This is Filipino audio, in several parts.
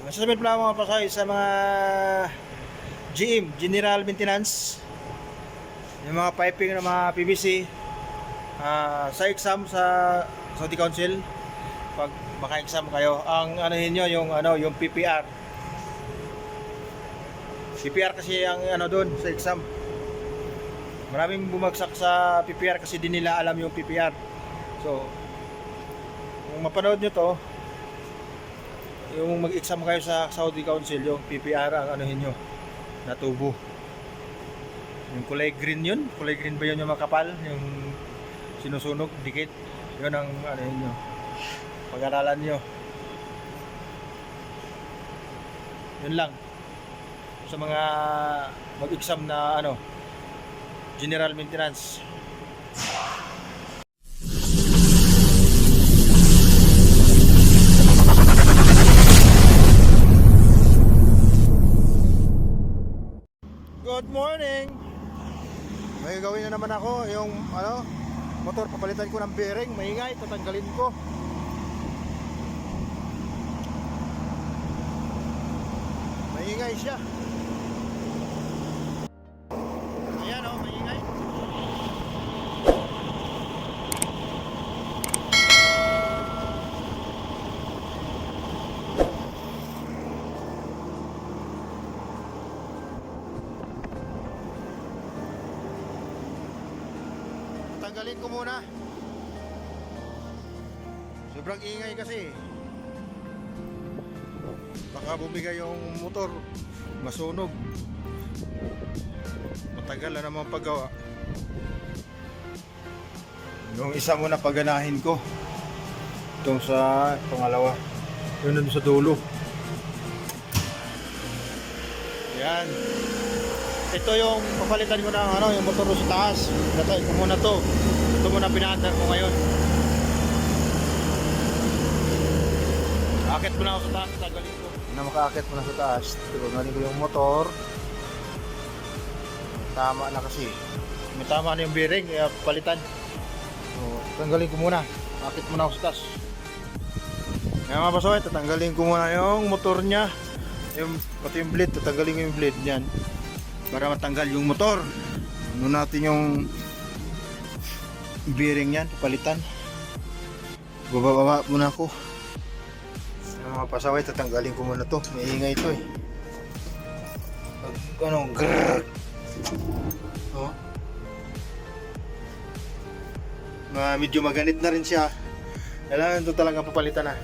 Masasabihin pala mga pasay sa mga GM, General Maintenance, yung mga piping ng mga PVC sa exam sa Saudi Council. Pag maka-exam kayo, ang anuhin nyo yung PPR. PPR kasi ang doon sa exam. Maraming bumagsak sa PPR kasi di nila alam yung PPR. So, kung mapanood nyo to, yung mag-exam kayo sa Saudi Council, yung PPR ang anuhin nyo na tubo. Yung kulay green yun, kulay green ba yun yung makapal, yung sinusunog, dikit, yun ang anuhin nyo, pag-aralan nyo. Yun lang sa mga mag-exam na General Maintenance. Good morning. May gawin na naman ako yung motor, papalitan ko ng bearing, maingay, tatanggalin ko. Maingay siya. Ayan maingay. Tanggalin ko muna. Sobrang ingay kasi. Baka bumigay yung motor, masunog. Matagal na naman paggawa. Yung isa muna paganahin ko. Itong sa pangalawa. Yun sa dulo. Yan. Ito yung papalitan ko ng yung motor sa taas. Ito ko muna to. Ito muna pinaandar ko ngayon. Akit muna ako sa taas, tagalin ko. Na makaakit muna sa taas. Tagalin ko yung motor. Tama na kasi. May tama na yung bearing, kaya palitan. So, tanggalin ko muna. Akit muna ako sa taas. Kaya mga pasoy, tatanggalin ko muna yung motor niya. Pati yung blade, tatanggalin ko yung blade niyan. Para matanggal yung motor. Ano natin yung bearing yan, palitan. Bababa muna ako. Mga pasaway, tatanggalin ko muna to. May ingay ito grrrr. Medyo maganit na rin siya. Kailangan ito talaga papalitan na.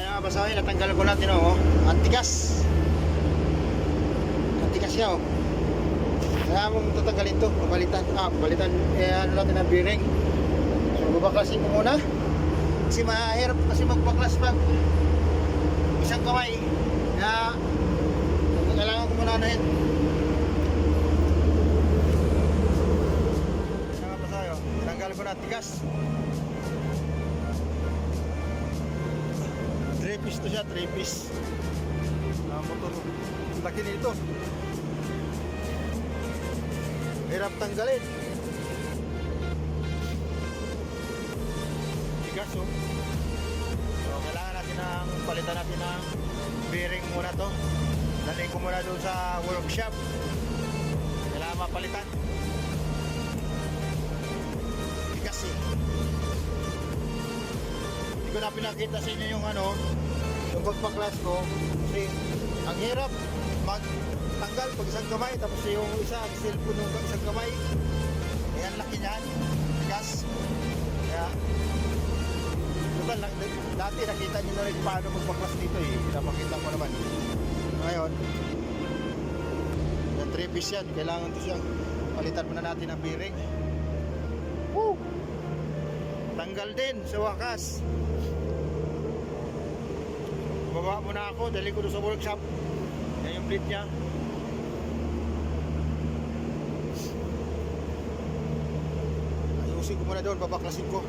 Yan mga pasaway, natanggal ko natin antigas. Siya kaya mong tatanggalin to, papalitan natin ang bearing. So babaklasin ko muna kasi mahirap kasi magbaklas pag isang kamay, kaya kailangan ko muna nahin. Saka pa tayo, tanggal ko na tigas. 3 piece to siya, 3 piece motor, laki nito. Hirap tanggalin. Tigas So kailangan natin palitan natin ng bearing muna to. Dalhin ko muna doon sa workshop. Kailangan mapalitan. Tigas Hindi ko na pinakita sa inyo yung yung pagpaklas ko. Kasi ang hirap magtanggal pag isang kamay, tapos yung isa ang cellphone ng isang kamay, ayan laki niyan, tigas. Kaya total lang, dati nakita nyo na rin paano magpaklas dito pinapakita ko naman. Ngayon yung 3 piece yan, kailangan to siyang palitan muna natin ang bearing. Woo! Tanggal din sa wakas. Baba muna ako, dali ko doon sa workshop. Yan yung plate niya. Ayusin ko muna doon, babaklasin ko.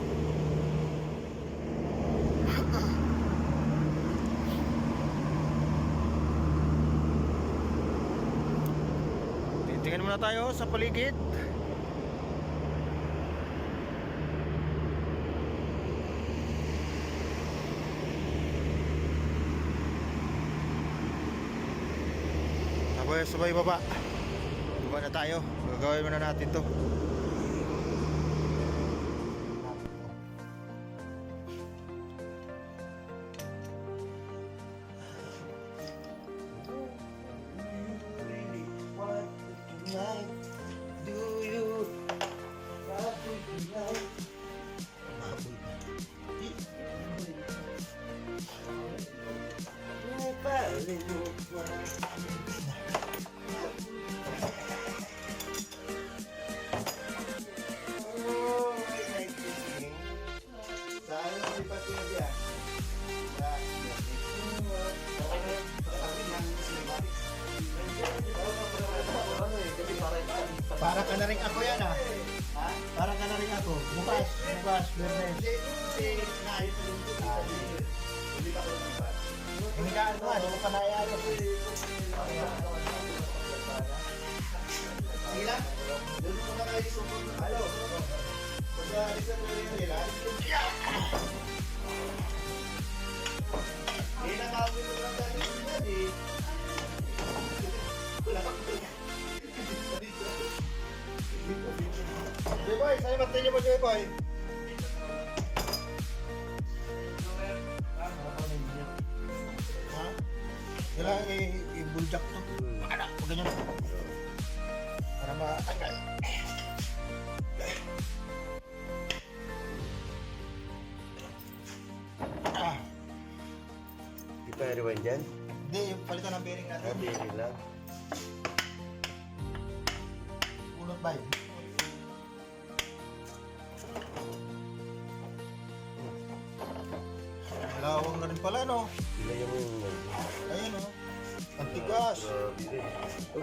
Titingnan muna tayo sa paligid. Sabay baba. Baba na tayo. Gagawin muna natin to. Para ka na rin ako yan ah. Ha? Para ka na rin ako. Bukas, Bernes. Hinigaan ko nga, hindi ka naiayos. Sila? Doon ko na kayo support na kayo. Pag-aalisan mo rin nila. Hindi nakawin mo lang tayo yan eh. Wala ka po. J-Boy, sa'yo martilyo mo, J-Boy. Ha? Kailangan i-bulldog to. Ano? Huwag ganyan. Para matanggal. Di pa rewind dyan? Hindi, yung palitan ng bearing natin. Hindi lang. Ulot ba yun? Malawang na rin pala, no? Ilagyan mo yung... Ayun, no? Ang tigas. Grabe.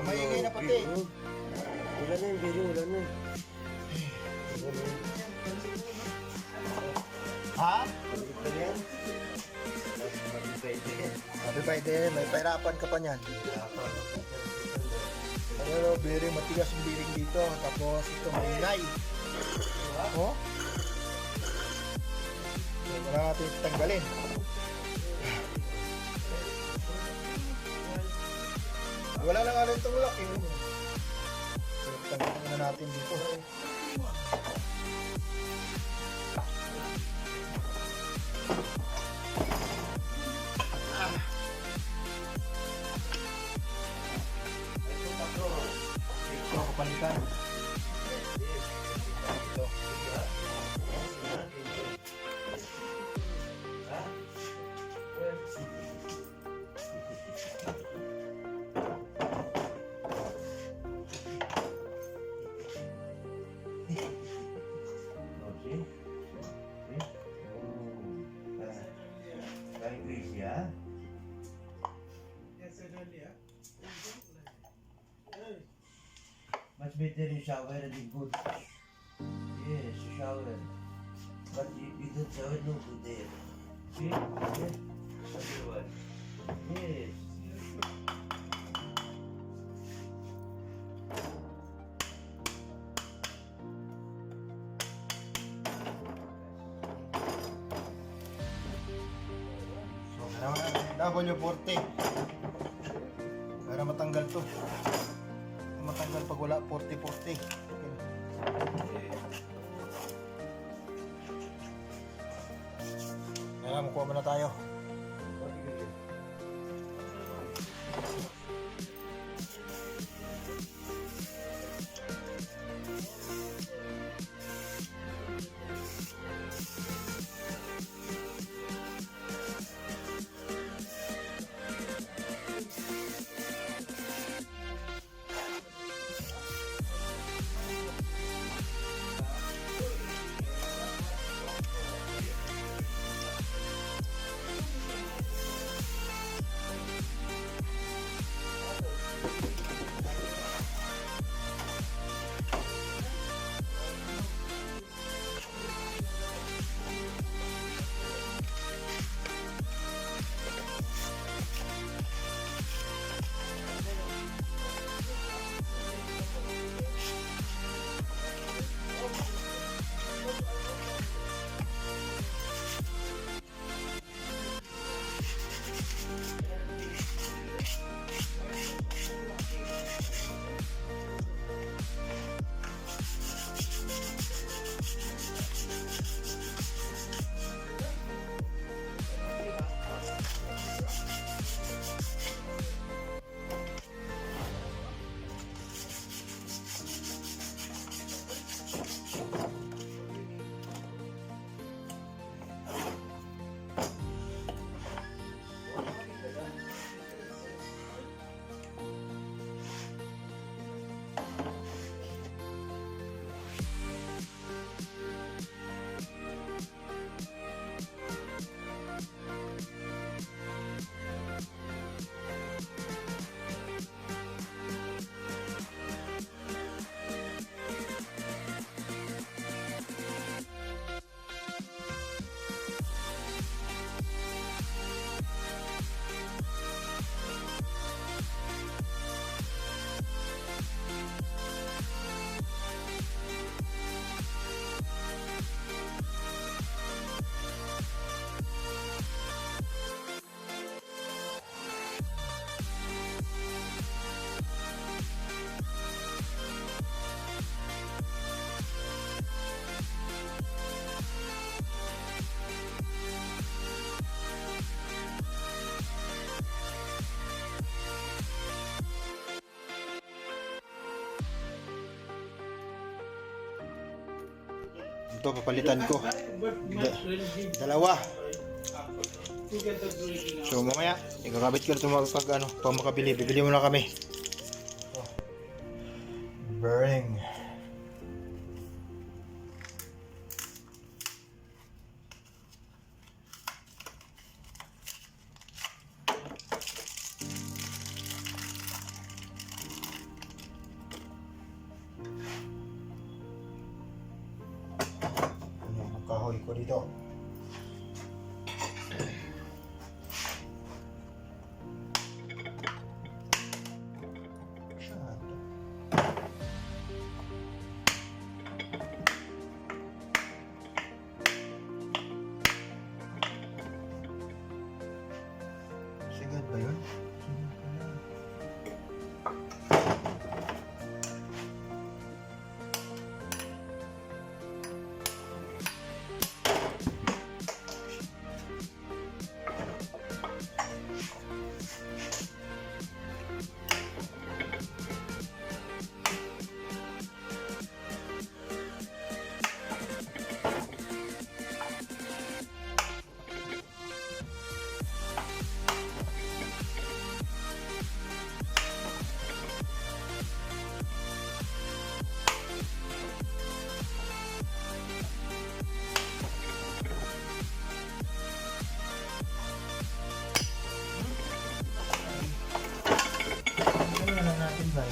Maingay na pati. Wala na yung video, wala na. Wala na. Ha? Ito yan. Happy Friday, may pahirapan ka pa niyan. Ano, bearing, matigas yung bearing dito. Tapos ito, maingay. Oh? So, wala natin tanggalin. Wala na nga rin itong lock eh. So, tanggalin na natin dito. Ito, kapalitan. Ito. Much better you shower and be good. Yes, shower. But you don't shower, no good there. See? Yes. Everyone. Yes. So, W40 para matanggal to. Matanggal pag wala 40-40. Kaya makuha muna tayo. Ito, papalitan ko. Dalawa. So, mamaya, ikakabit ko na ito pag makabili. Bibili muna kami. Bearing. Ang kahoy ko dito. Sigad ba yun? Ano na natin ba?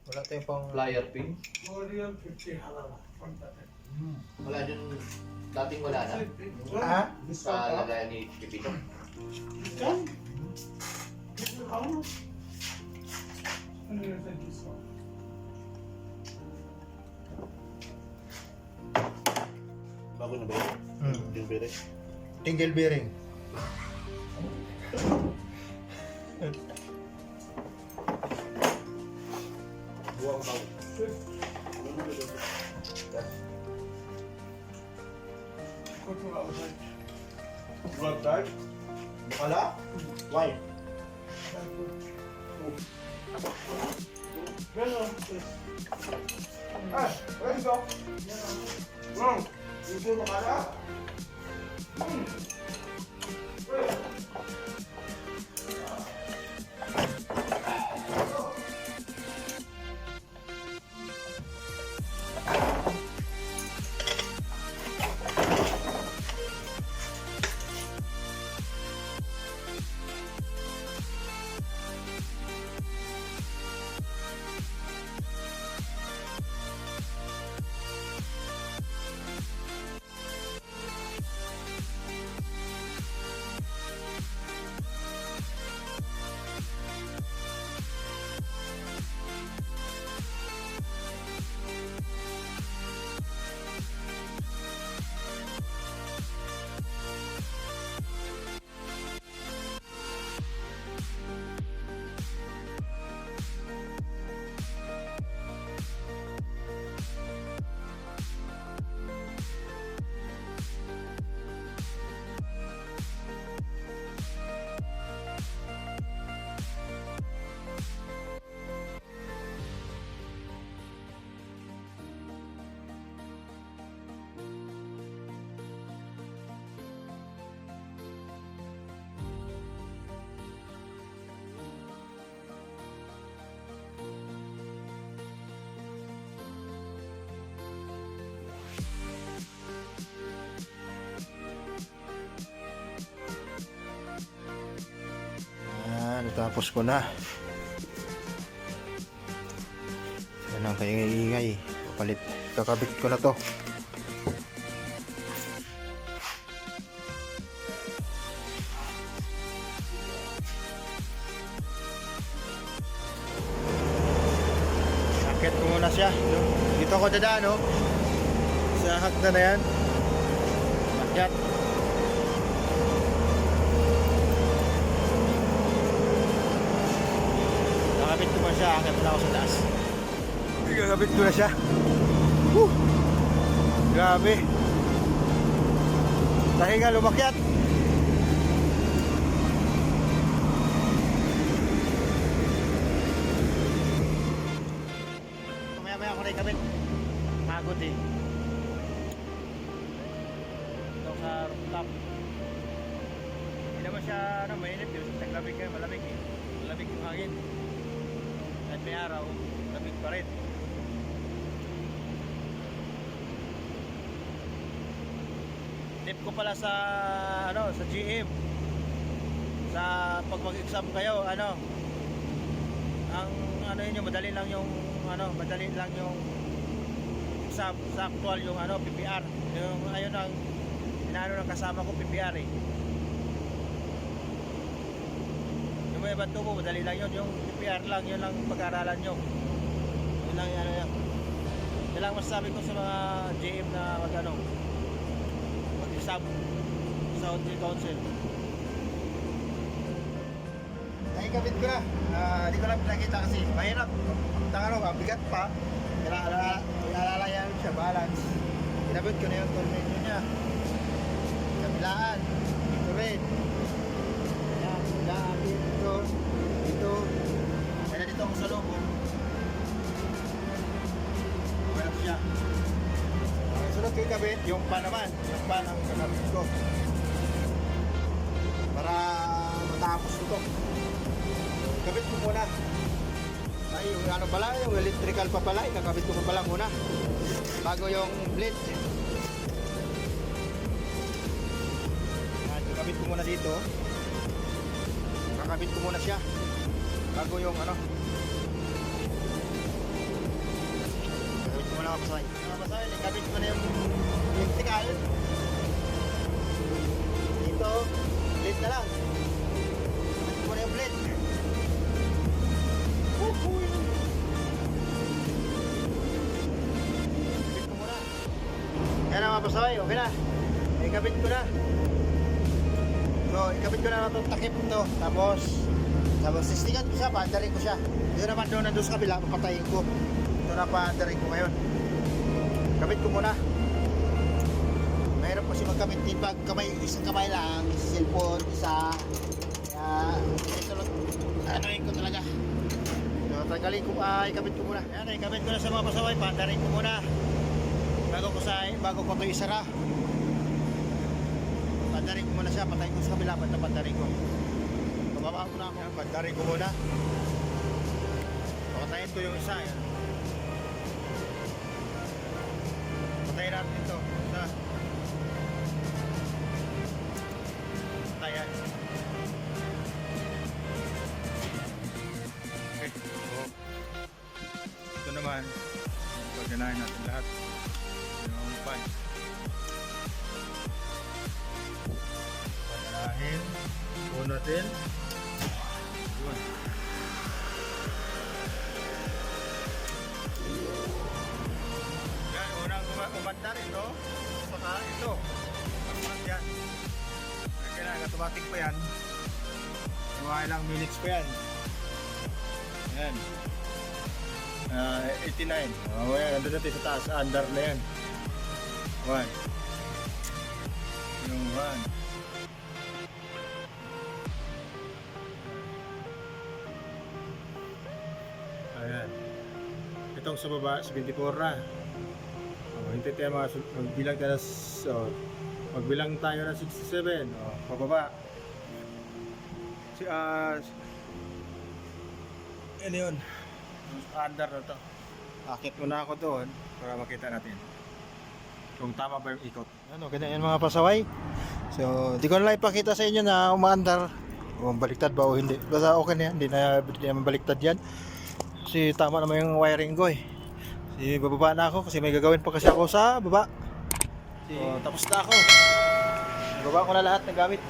Wala tayong pang... Flyer pin? Orion 50 halala. Wala dun, dating wala na. Ha? Sa lagayan ni Pipito. Discount? How much? 100 discount. Bago na ba yun? Yung beres? Tingle bearing. Buwang bago. Go to outside. What that? Bukala? Why? Ah, where you go? You do bukala? Tapos ko na. Yan ang kaingay. Palit. Kakabit ko na to. Sakit ko muna siya. Dito ako dadaan, no? Sa hagdan na yan. Akyat. Kakabit ko muna siya. Akyat na ako sa taas. Kakabit ko na siya. Woo! Grabe. Tahinga lumakyat. Maya-maya ako na ikabit. Pagod eh. Ito sa rooftop. Hindi naman siya mainit. Taglamig kayo, malamig eh. Malamig yung hangin. At may araw, lamig pa rin. Tip ko pala sa sa GM. Sa pag mag-exam kayo, ang madali lang yung exam sa actual yung PPR. Yung ayun ang ng kasama ko PPR eh. Yung may ibang tubo, madali lang yun. Yung PPR lang, yun lang pag-aaralan nyo. Yun lang yan. Yun lang masasabi ko sa mga GM na mag-exam sa Hotel Council. Nakikabit ko na. Di ko lang pinakita kasi mahirap. Bigat pa. Alalayan siya, balance. Kinabit ko na yung tornilyo niya. Kabilaan. Dito rin. Ayan, kabilaan. Dito. Dito. Kaya dito ako sa loob. Wala siya. Sunod ko ikabit, yung pan naman. Yung pan ang kakabit ko. Para matapos ito. Ikabit ko muna. Ay, yung yung electrical pa pala, ikakabit ko pa pala muna bago yung blade. Ikakabit ko muna dito. Kakabit ko muna siya bago yung ikakabit ko muna kapasay. Ikakabit ko na yung electrical dito, blade na lang. Ikakabit ko muna yung blade. Yan ang mga pasaway, okay na. Ikabit ko na. So, ikabit ko na itong takip ito. Tapos sistingan ko siya, paandarin ko siya. Doon naman doon sa kabila, papatayin ko. Ito na paandarin ko ngayon. Kabit ko muna. Mahirap kasi magkabit din pag isang kamay lang, cellphone, isa. Kaya, anoin ko talaga. So, tanggalin ko, ikabit ko muna. Yan, ikabit ko na sa mga pasaway, paandarin ko muna. Bago ko ito isara. Pandarin ko muna siya, patayin ko sa kabila, pandarin ko. Pababa ko na ako, pandarin ko muna. Patayin ko yung isa. Yan. Patayin natin ito. Isa. Patayan. Okay. So, ito naman, pagkanahin natin lahat. Yung pan. Panahin. Puno natin. Yun. Yan, unang umandar ito. Saka ito. Pagpas yan. Kailangan automatic pa yan. Mga ilang minutes pa yan. Yan. 89. Yan, andun natin sa taas. Under na yan. 1. Yung 1. Ayan. Itong sa baba, 74 na. Hintay tayo magbilang tayo magbilang tayo na 67. Pababa. Ano yun? Under na to. Akit muna ako doon para makita natin kung tama ba yung ikot. Ano, ganyan yung mga pasaway. So, di ko na lang ipakita sa inyo na umaandar. Kung baliktad ba o hindi. Basta okay na yan, hindi na baliktad yan. Kasi tama naman yung wiring ko eh. Kasi bababa na ako kasi may gagawin pa kasi ako sa baba. So, tapos na ako. Bababa ko na lahat ng gamit.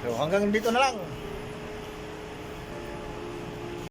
So hanggang dito na lang.